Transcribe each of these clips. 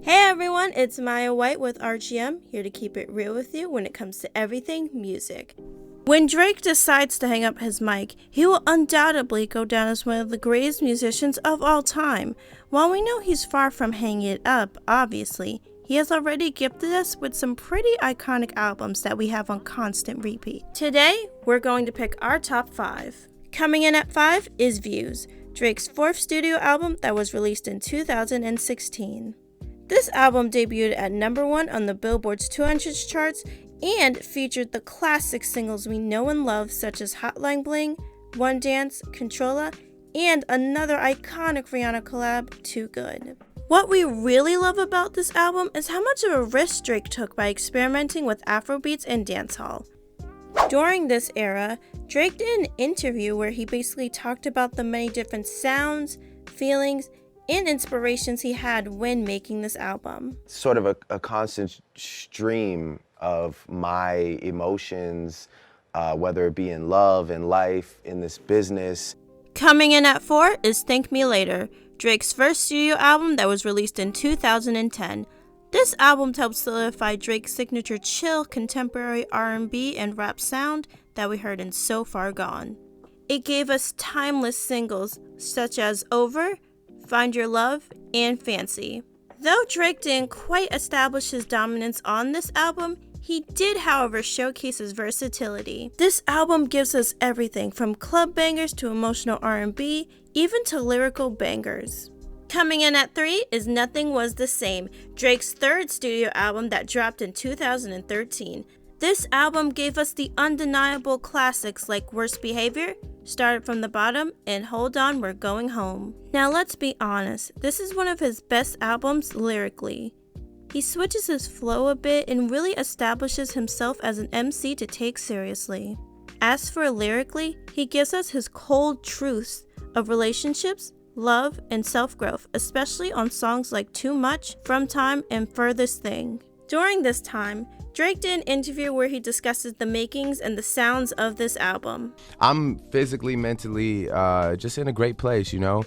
Hey everyone, it's Maya Whyte with RGM, here to keep it real with you when it comes to everything music. When Drake decides to hang up his mic, he will undoubtedly go down as one of the greatest musicians of all time. While we know he's far from hanging it up, obviously, he has already gifted us with some pretty iconic albums that we have on constant repeat. Today, we're going to pick our top 5. Coming in at 5 is Views, Drake's 4th studio album that was released in 2016. This album debuted at number 1 on the Billboard's 200 charts and featured the classic singles we know and love such as Hotline Bling, One Dance, Controlla, and another iconic Rihanna collab, Too Good. What we really love about this album is how much of a risk Drake took by experimenting with Afrobeats and dancehall. During this era, Drake did an interview where he basically talked about the many different sounds, feelings, and inspirations he had when making this album. Sort of a constant stream of my emotions, whether it be in love, in life, in this business. Coming in at 4 is Thank Me Later, Drake's first studio album that was released in 2010. This album helped solidify Drake's signature chill, contemporary R&B and rap sound that we heard in So Far Gone. It gave us timeless singles such as Over, Find Your Love, and Fancy. Though Drake didn't quite establish his dominance on this album, he did, however, showcase his versatility. This album gives us everything from club bangers to emotional R&B, even to lyrical bangers. Coming in at 3 is Nothing Was the Same, Drake's 3rd studio album that dropped in 2013. This album gave us the undeniable classics like Worst Behavior, Started From the Bottom, and Hold On, We're Going Home. Now let's be honest, this is one of his best albums lyrically. He switches his flow a bit and really establishes himself as an MC to take seriously. As for lyrically, he gives us his cold truths of relationships, love, and self-growth, especially on songs like Too Much, From Time, and Furthest Thing. During this time, Drake did an interview where he discusses the makings and the sounds of this album. I'm physically, mentally, just in a great place, you know?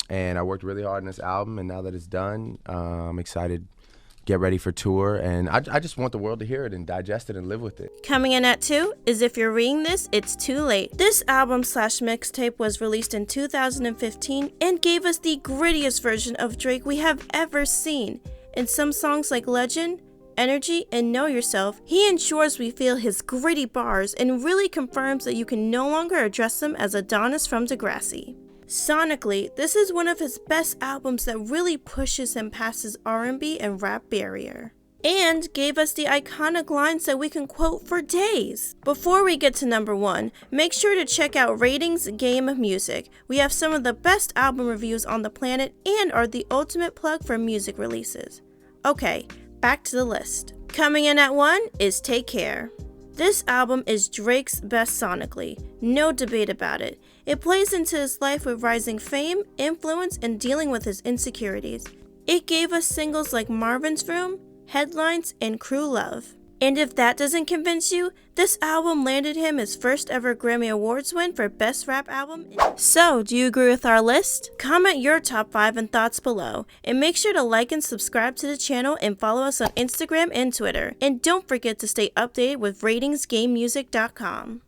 And I worked really hard on this album, and now that it's done, I'm excited to get ready for tour, and I just want the world to hear it and digest it and live with it. Coming in at 2 is If You're Reading This, It's Too Late. This album/mixtape was released in 2015 and gave us the grittiest version of Drake we have ever seen. In some songs like Legend, Energy, and Know Yourself, he ensures we feel his gritty bars and really confirms that you can no longer address him as Adonis from Degrassi. Sonically, this is one of his best albums that really pushes him past his R&B and rap barrier, and gave us the iconic lines that we can quote for days. Before we get to number 1, make sure to check out Ratings Game of Music. We have some of the best album reviews on the planet and are the ultimate plug for music releases. Okay, back to the list. Coming in at 1 is Take Care. This album is Drake's best sonically, no debate about it. It plays into his life with rising fame, influence, and dealing with his insecurities. It gave us singles like Marvin's Room, Headlines, and Crew Love. And if that doesn't convince you, this album landed him his first ever Grammy Awards win for Best Rap Album. So, do you agree with our list? Comment your top 5 and thoughts below, and make sure to like and subscribe to the channel and follow us on Instagram and Twitter. And don't forget to stay updated with ratingsgamemusic.com.